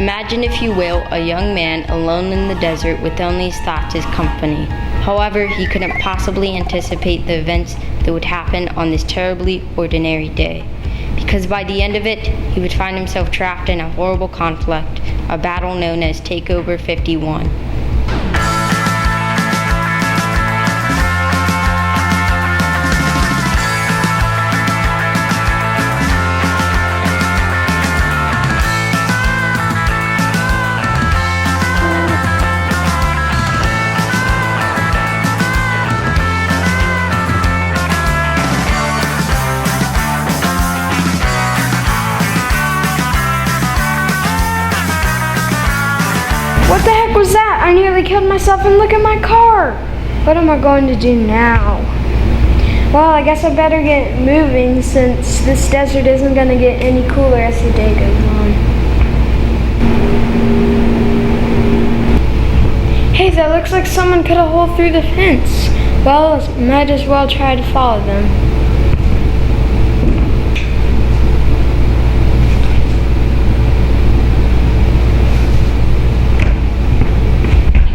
Imagine, if you will, a young man alone in the desert with only his thoughts as company. However, he couldn't possibly anticipate the events that would happen on this terribly ordinary day. Because by the end of it, he would find himself trapped in a horrible conflict, a battle known as Takeover 51. What the heck was that? I nearly killed myself, and look at my car! What am I going to do now? Well, I guess I better get moving since this desert isn't going to get any cooler as the day goes on. Hey, that looks like someone cut a hole through the fence. Well, might as well try to follow them.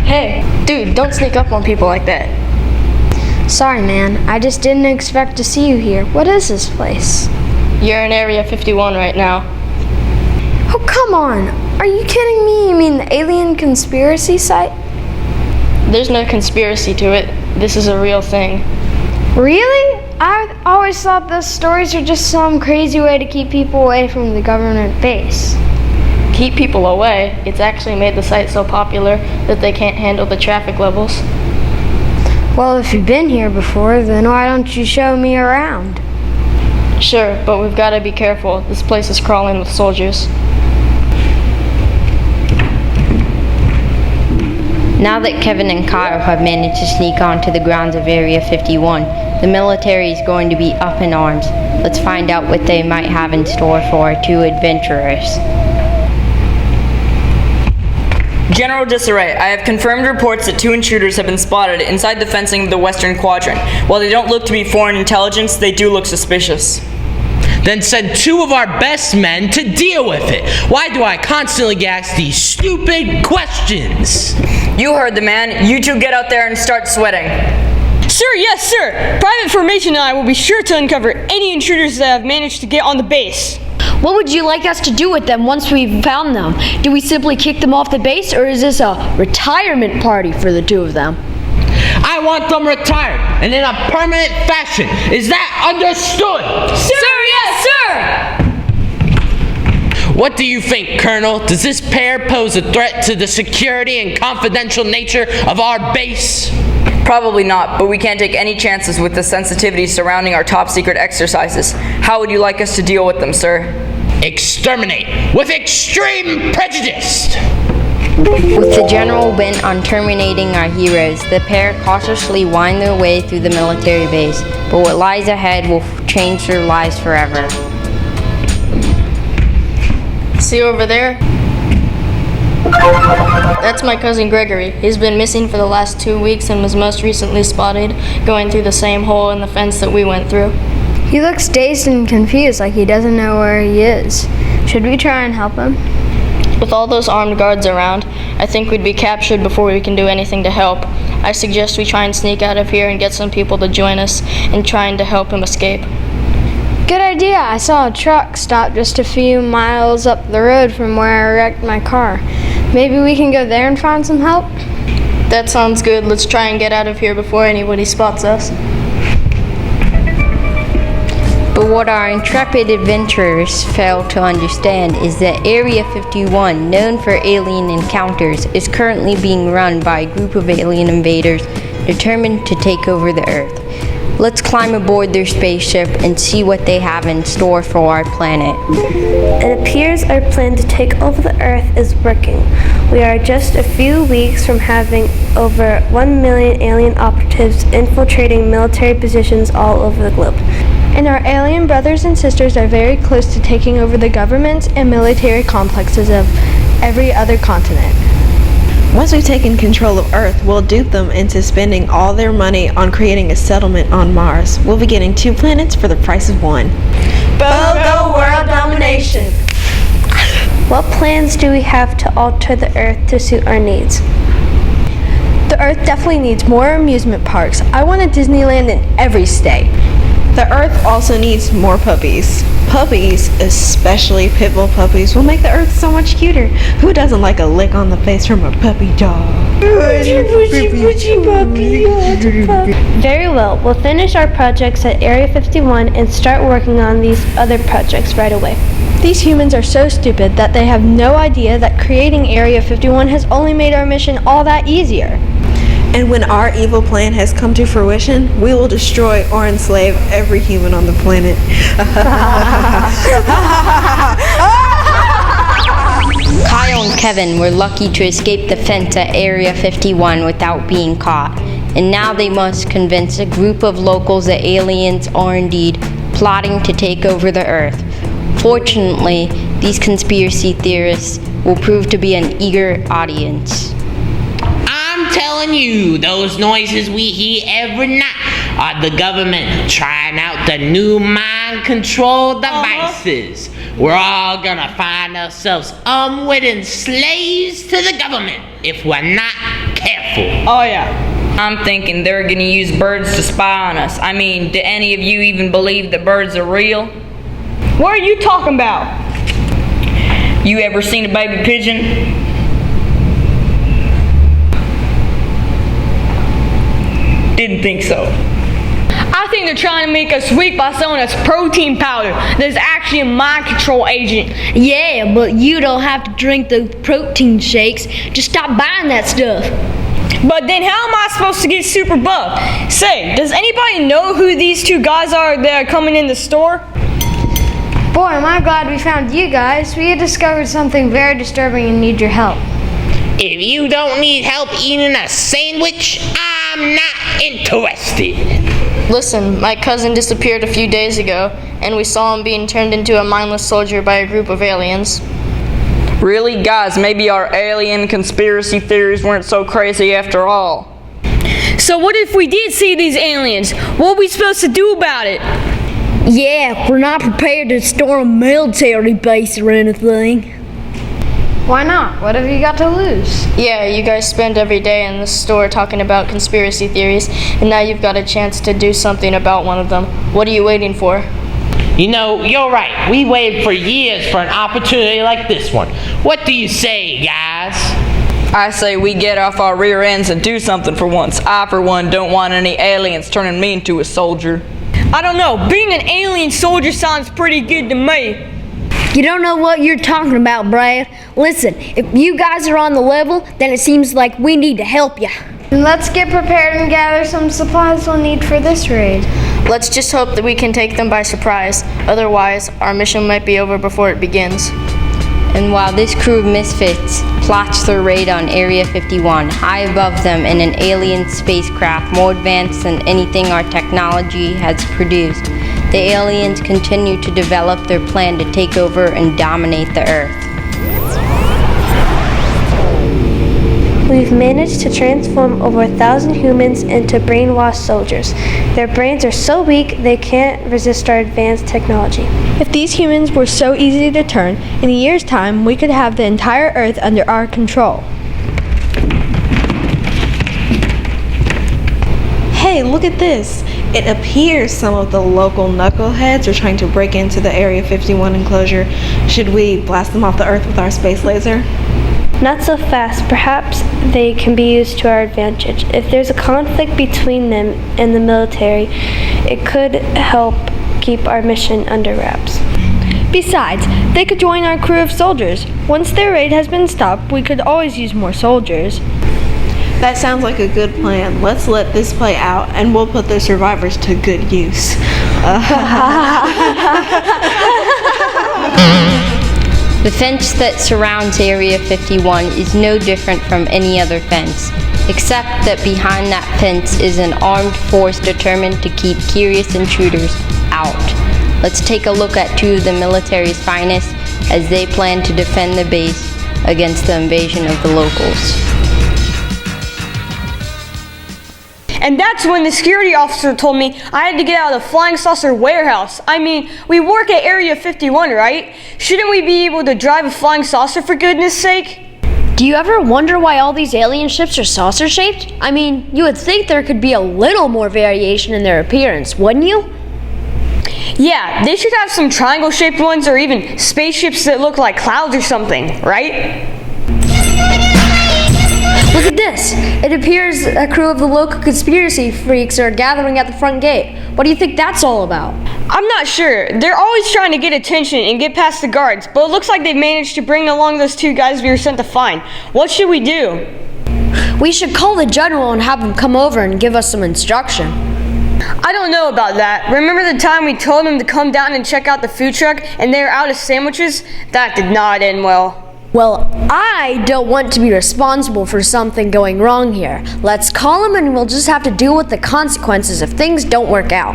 Hey, dude, don't sneak up on people like that. Sorry, man. I just didn't expect to see you here. What is this place? You're in Area 51 right now. Oh, come on. Are you kidding me? You mean the alien conspiracy site? There's no conspiracy to it. This is a real thing. Really? I always thought those stories are just some crazy way to keep people away from the government base. Keep people away. It's actually made the site so popular that they can't handle the traffic levels. Well, if you've been here before, then why don't you show me around? Sure, but we've got to be careful. This place is crawling with soldiers. Now that Kevin and Kyle have managed to sneak onto the grounds of Area 51, the military is going to be up in arms. Let's find out what they might have in store for our two adventurers. General disarray. I have confirmed reports that 2 intruders have been spotted inside the fencing of the Western Quadrant. While they don't look to be foreign intelligence, they do look suspicious. Then send 2 of our best men to deal with it. Why do I constantly get asked these stupid questions? You heard the man. You 2 get out there and start sweating. Sir, yes, sir. Private Formation and I will be sure to uncover any intruders that have managed to get on the base. What would you like us to do with them once we've found them? Do we simply kick them off the base, or is this a retirement party for the 2 of them? I want them retired, and in a permanent fashion. Is that understood? Sir, yes, sir! What do you think, Colonel? Does this pair pose a threat to the security and confidential nature of our base? Probably not, but we can't take any chances with the sensitivity surrounding our top secret exercises. How would you like us to deal with them, sir? Exterminate with extreme prejudice! With the general bent on terminating our heroes, the pair cautiously wind their way through the military base, but what lies ahead will change their lives forever. See over there? That's my cousin Gregory. He's been missing for the last 2 weeks and was most recently spotted going through the same hole in the fence that we went through. He looks dazed and confused, like he doesn't know where he is. Should we try and help him? With all those armed guards around, I think we'd be captured before we can do anything to help. I suggest we try and sneak out of here and get some people to join us in trying to help him escape. Good idea. I saw a truck stop just a few miles up the road from where I wrecked my car. Maybe we can go there and find some help? That sounds good. Let's try and get out of here before anybody spots us. But what our intrepid adventurers fail to understand is that Area 51, known for alien encounters, is currently being run by a group of alien invaders determined to take over the Earth. Let's climb aboard their spaceship and see what they have in store for our planet. It appears our plan to take over the Earth is working. We are just a few weeks from having over 1 million alien operatives infiltrating military positions all over the globe. And our alien brothers and sisters are very close to taking over the governments and military complexes of every other continent. Once we've taken control of Earth, we'll dupe them into spending all their money on creating a settlement on Mars. We'll be getting 2 planets for the price of 1. BOGO World Domination! What plans do we have to alter the Earth to suit our needs? The Earth definitely needs more amusement parks. I want a Disneyland in every state. The Earth also needs more puppies. Puppies, especially pit bull puppies, will make the Earth so much cuter. Who doesn't like a lick on the face from a puppy dog? Very well. We'll finish our projects at Area 51 and start working on these other projects right away. These humans are so stupid that they have no idea that creating Area 51 has only made our mission all that easier. And when our evil plan has come to fruition, we will destroy or enslave every human on the planet. Kyle and Kevin were lucky to escape the fence at Area 51 without being caught, and now they must convince a group of locals that aliens are indeed plotting to take over the Earth. Fortunately, these conspiracy theorists will prove to be an eager audience. I'm telling you, those noises we hear every night are the government trying out the new mind control devices. We're all gonna find ourselves unwitting slaves to the government if we're not careful. Oh yeah. I'm thinking they're gonna use birds to spy on us. I mean, do any of you even believe that birds are real? What are you talking about? You ever seen a baby pigeon? Didn't think so. I think they're trying to make us weak by selling us protein powder that's actually a mind control agent. Yeah, but you don't have to drink the protein shakes. Just stop buying that stuff. But then how am I supposed to get super buff? Say, does anybody know who these two guys are that are coming in the store? Boy, am I glad we found you guys. We had discovered something very disturbing and need your help. If you don't need help eating a sandwich, I'm not interested. Listen, my cousin disappeared a few days ago, and we saw him being turned into a mindless soldier by a group of aliens. Really? Guys, maybe our alien conspiracy theories weren't so crazy after all. So what if we did see these aliens? What are we supposed to do about it? Yeah, we're not prepared to storm a military base or anything. Why not? What have you got to lose? Yeah, you guys spend every day in the store talking about conspiracy theories, and now you've got a chance to do something about one of them. What are you waiting for? You know, you're right. We waited for years for an opportunity like this one. What do you say, guys? I say we get off our rear ends and do something for once. I, for one, don't want any aliens turning me into a soldier. I don't know. Being an alien soldier sounds pretty good to me. You don't know what you're talking about, Brad. Listen, if you guys are on the level, then it seems like we need to help you. Then let's get prepared and gather some supplies we'll need for this raid. Let's just hope that we can take them by surprise. Otherwise, our mission might be over before it begins. And while this crew of misfits plots their raid on Area 51, high above them in an alien spacecraft more advanced than anything our technology has produced, the aliens continue to develop their plan to take over and dominate the Earth. We've managed to transform over 1,000 humans into brainwashed soldiers. Their brains are so weak they can't resist our advanced technology. If these humans were so easy to turn, in a year's time we could have the entire Earth under our control. Hey, look at this. It appears some of the local knuckleheads are trying to break into the Area 51 enclosure. Should we blast them off the Earth with our space laser? Not so fast. Perhaps they can be used to our advantage. If there's a conflict between them and the military, it could help keep our mission under wraps. Besides, they could join our crew of soldiers. Once their raid has been stopped, we could always use more soldiers. That sounds like a good plan. Let's let this play out, and we'll put the survivors to good use. The fence that surrounds Area 51 is no different from any other fence, except that behind that fence is an armed force determined to keep curious intruders out. Let's take a look at two of the military's finest as they plan to defend the base against the invasion of the locals. And that's when the security officer told me I had to get out of the flying saucer warehouse. I mean, we work at Area 51, right? Shouldn't we be able to drive a flying saucer for goodness sake? Do you ever wonder why all these alien ships are saucer-shaped? I mean, you would think there could be a little more variation in their appearance, wouldn't you? Yeah, they should have some triangle-shaped ones or even spaceships that look like clouds or something, right? Look at this. It appears a crew of the local conspiracy freaks are gathering at the front gate. What do you think that's all about? I'm not sure. They're always trying to get attention and get past the guards, but it looks like they've managed to bring along those two guys we were sent to find. What should we do? We should call the general and have him come over and give us some instruction. I don't know about that. Remember the time we told them to come down and check out the food truck and they were out of sandwiches? That did not end well. Well, I don't want to be responsible for something going wrong here. Let's call him and we'll just have to deal with the consequences if things don't work out.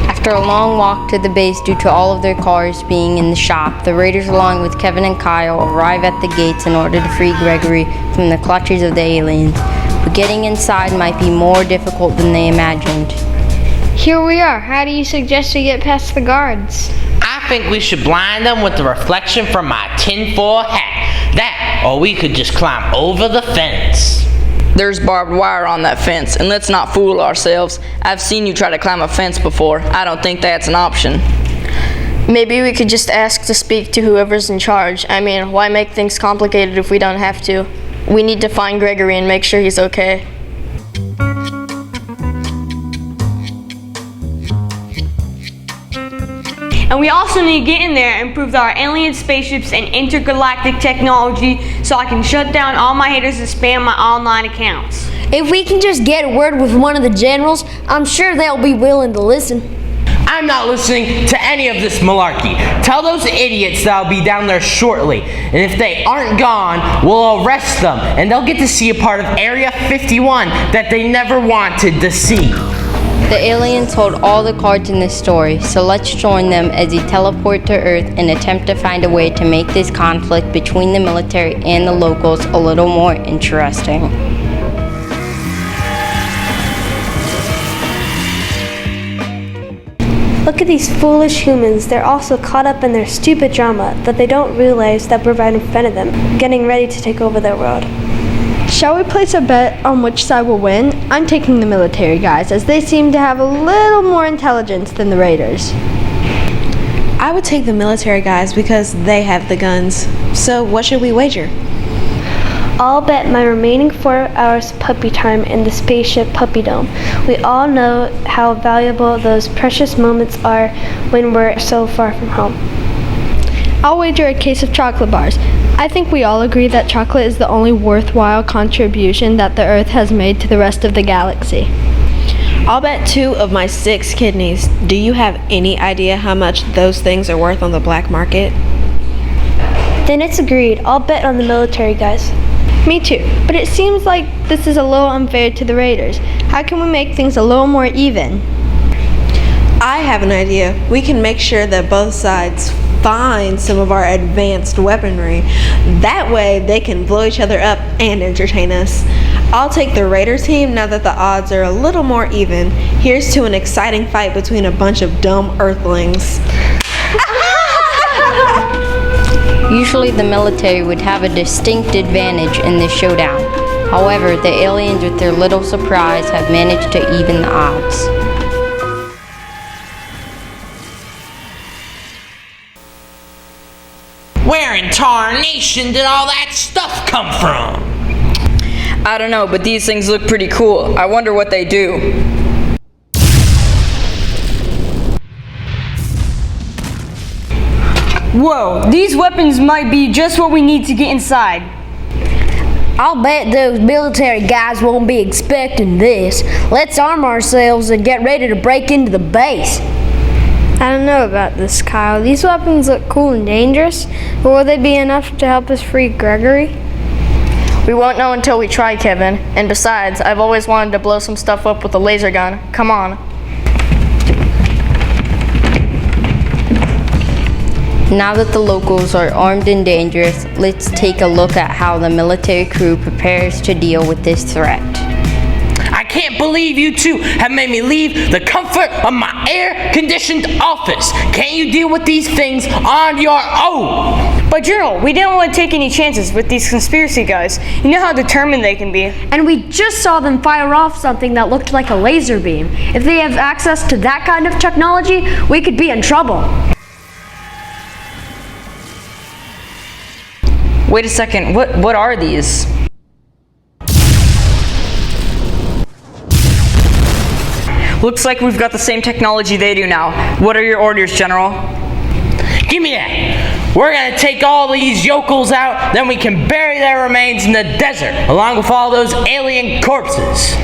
After a long walk to the base due to all of their cars being in the shop, the raiders along with Kevin and Kyle arrive at the gates in order to free Gregory from the clutches of the aliens. But getting inside might be more difficult than they imagined. Here we are. How do you suggest we get past the guards? I think we should blind them with the reflection from my tinfoil hat. That, or we could just climb over the fence. There's barbed wire on that fence, and let's not fool ourselves. I've seen you try to climb a fence before. I don't think that's an option. Maybe we could just ask to speak to whoever's in charge. I mean, why make things complicated if we don't have to? We need to find Gregory and make sure he's okay. And we also need to get in there and prove that our alien spaceships and intergalactic technology so I can shut down all my haters and spam my online accounts. If we can just get a word with one of the generals, I'm sure they'll be willing to listen. I'm not listening to any of this malarkey. Tell those idiots that I'll be down there shortly. And if they aren't gone, we'll arrest them. And they'll get to see a part of Area 51 that they never wanted to see. The aliens hold all the cards in this story, so let's join them as they teleport to Earth and attempt to find a way to make this conflict between the military and the locals a little more interesting. Look at these foolish humans. They're also caught up in their stupid drama that they don't realize that we're right in front of them, getting ready to take over their world. Shall we place a bet on which side will win? I'm taking the military guys, as they seem to have a little more intelligence than the raiders. I would take the military guys because they have the guns. So what should we wager? I'll bet my remaining 4 hours puppy time in the spaceship Puppy Dome. We all know how valuable those precious moments are when we're so far from home. I'll wager a case of chocolate bars. I think we all agree that chocolate is the only worthwhile contribution that the Earth has made to the rest of the galaxy. I'll bet 2 of my 6 kidneys. Do you have any idea how much those things are worth on the black market? Then it's agreed. I'll bet on the military guys. Me too, but it seems like this is a little unfair to the raiders. How can we make things a little more even? I have an idea. We can make sure that both sides find some of our advanced weaponry. That way they can blow each other up and entertain us. I'll take the Raider team now that the odds are a little more even. Here's to an exciting fight between a bunch of dumb earthlings. Usually the military would have a distinct advantage in this showdown. However, the aliens with their little surprise have managed to even the odds. Where in tarnation did all that stuff come from? I don't know, but these things look pretty cool. I wonder what they do. Whoa, these weapons might be just what we need to get inside. I'll bet those military guys won't be expecting this. Let's arm ourselves and get ready to break into the base. I don't know about this, Kyle. These weapons look cool and dangerous, but will they be enough to help us free Gregory? We won't know until we try, Kevin. And besides, I've always wanted to blow some stuff up with a laser gun. Come on. Now that the locals are armed and dangerous, let's take a look at how the military crew prepares to deal with this threat. I can't believe you two have made me leave the comfort of my air-conditioned office. Can't you deal with these things on your own? But General, we didn't want to take any chances with these conspiracy guys. You know how determined they can be. And we just saw them fire off something that looked like a laser beam. If they have access to that kind of technology, we could be in trouble. Wait a second, what are these? Looks like we've got the same technology they do now. What are your orders, General? Give me that. We're gonna take all these yokels out, then we can bury their remains in the desert, along with all those alien corpses.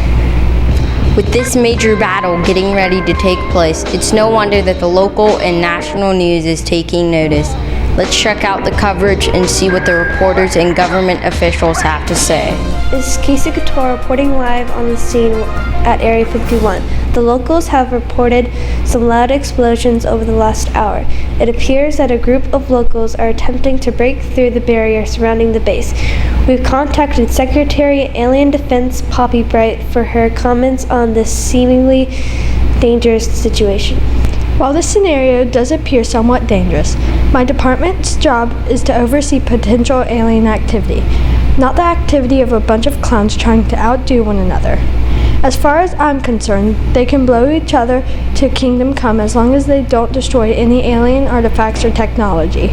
With this major battle getting ready to take place, it's no wonder that the local and national news is taking notice. Let's check out the coverage and see what the reporters and government officials have to say. This is Casey Couture reporting live on the scene at Area 51. The locals have reported some loud explosions over the last hour. It appears that a group of locals are attempting to break through the barrier surrounding the base. We've contacted Secretary of Alien Defense Poppy Bright for her comments on this seemingly dangerous situation. While this scenario does appear somewhat dangerous, my department's job is to oversee potential alien activity, not the activity of a bunch of clowns trying to outdo one another. As far as I'm concerned, they can blow each other to kingdom come as long as they don't destroy any alien artifacts or technology.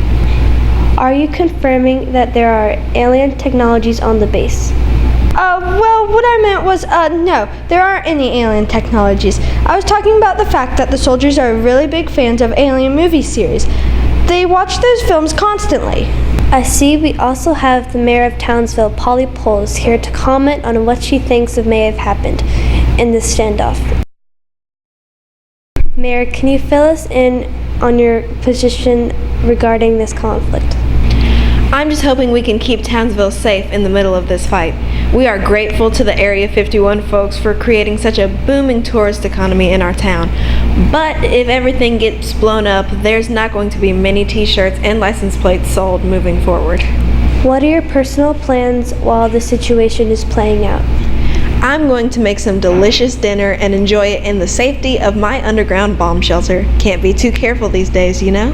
Are you confirming that there are alien technologies on the base? Well, what I meant was, no, there aren't any alien technologies. I was talking about the fact that the soldiers are really big fans of alien movie series. They watch those films constantly. I see we also have the mayor of Townsville, Polly Poles, here to comment on what she thinks may have happened in this standoff. Mayor, can you fill us in on your position regarding this conflict? I'm just hoping we can keep Townsville safe in the middle of this fight. We are grateful to the Area 51 folks for creating such a booming tourist economy in our town. But if everything gets blown up, there's not going to be many t-shirts and license plates sold moving forward. What are your personal plans while the situation is playing out? I'm going to make some delicious dinner and enjoy it in the safety of my underground bomb shelter. Can't be too careful these days, you know?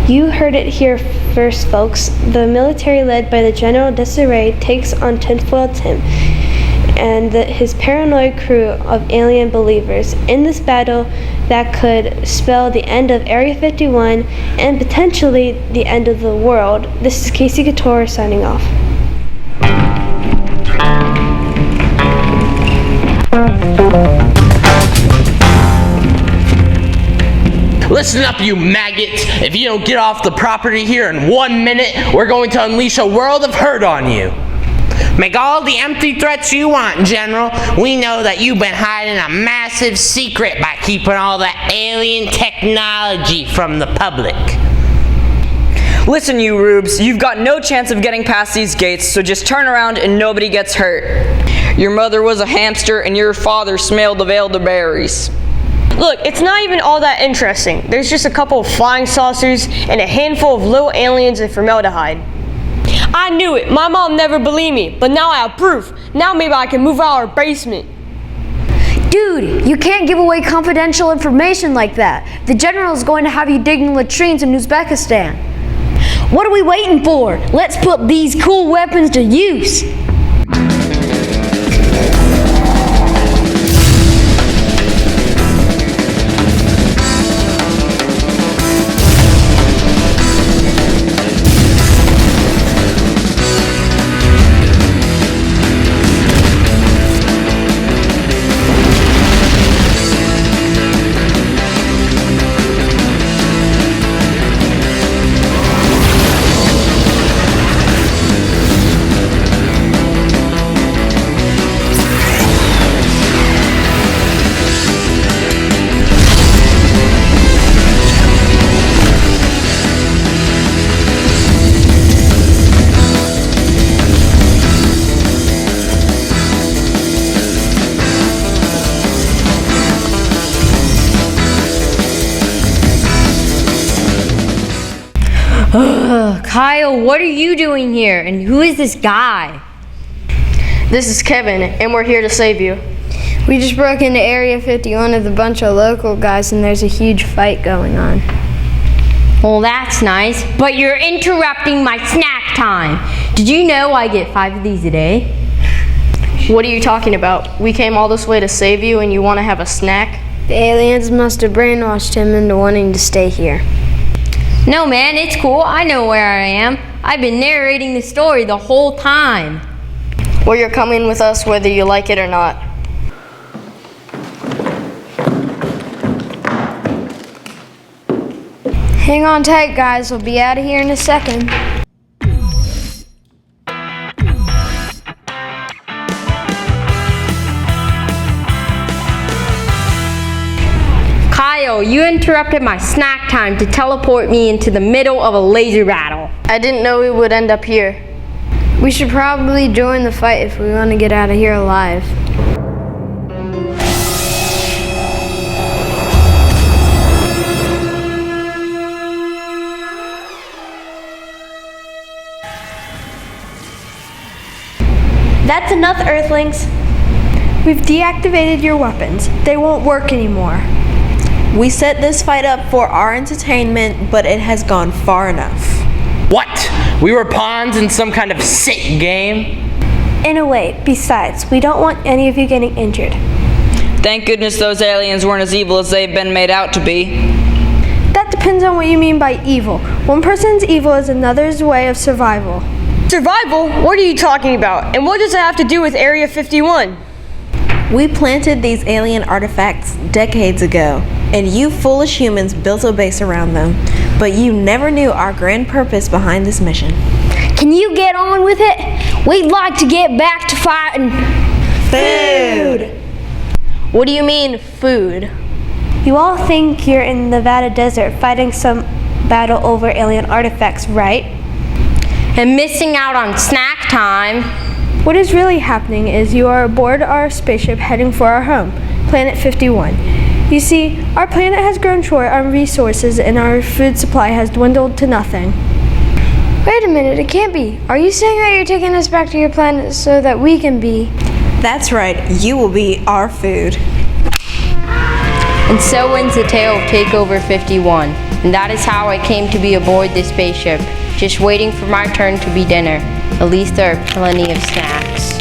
You heard it here first, folks. The military led by the General Disarray takes on Tinfoil Tim and his paranoid crew of alien believers in this battle that could spell the end of Area 51 and potentially the end of the world. This is Casey Couture signing off. Listen up, you maggots. If you don't get off the property here in 1 minute, we're going to unleash a world of hurt on you. Make all the empty threats you want, General. We know that you've been hiding a massive secret by keeping all the alien technology from the public. Listen, you rubes, you've got no chance of getting past these gates, so just turn around and nobody gets hurt. Your mother was a hamster and your father smelled the elderberries. Look, it's not even all that interesting. There's just a couple of flying saucers and a handful of little aliens in formaldehyde. I knew it. My mom never believed me, but now I have proof. Now maybe I can move out our basement. Dude, you can't give away confidential information like that. The general's going to have you digging latrines in Uzbekistan. What are we waiting for? Let's put these cool weapons to use. Kyle, what are you doing here? And who is this guy? This is Kevin, and we're here to save you. We just broke into Area 51 with a bunch of local guys and there's a huge fight going on. Well, that's nice, but you're interrupting my snack time. Did you know I get 5 of these a day? What are you talking about? We came all this way to save you and you want to have a snack? The aliens must have brainwashed him into wanting to stay here. No, man, it's cool. I know where I am. I've been narrating the story the whole time. Well, you're coming with us whether you like it or not. Hang on tight, guys. We'll be out of here in a second. Kyle, you interrupted my snack time to teleport me into the middle of a laser battle. I didn't know we would end up here. We should probably join the fight if we want to get out of here alive. That's enough, Earthlings. We've deactivated your weapons. They won't work anymore. We set this fight up for our entertainment, but it has gone far enough. What? We were pawns in some kind of sick game? In a way, besides, we don't want any of you getting injured. Thank goodness those aliens weren't as evil as they've been made out to be. That depends on what you mean by evil. One person's evil is another's way of survival. Survival? What are you talking about? And what does it have to do with Area 51? We planted these alien artifacts decades ago, and you foolish humans built a base around them. But you never knew our grand purpose behind this mission. Can you get on with it? We'd like to get back to fighting. Food! What do you mean, food? You all think you're in the Nevada desert fighting some battle over alien artifacts, right? And missing out on snack time. What is really happening is you are aboard our spaceship heading for our home, Planet 51. You see, our planet has grown short on resources and our food supply has dwindled to nothing. Wait a minute, it can't be. Are you saying that you're taking us back to your planet so that we can be? That's right, you will be our food. And so ends the tale of Takeover 51. And that is how I came to be aboard this spaceship, just waiting for my turn to be dinner. At least there are plenty of snacks.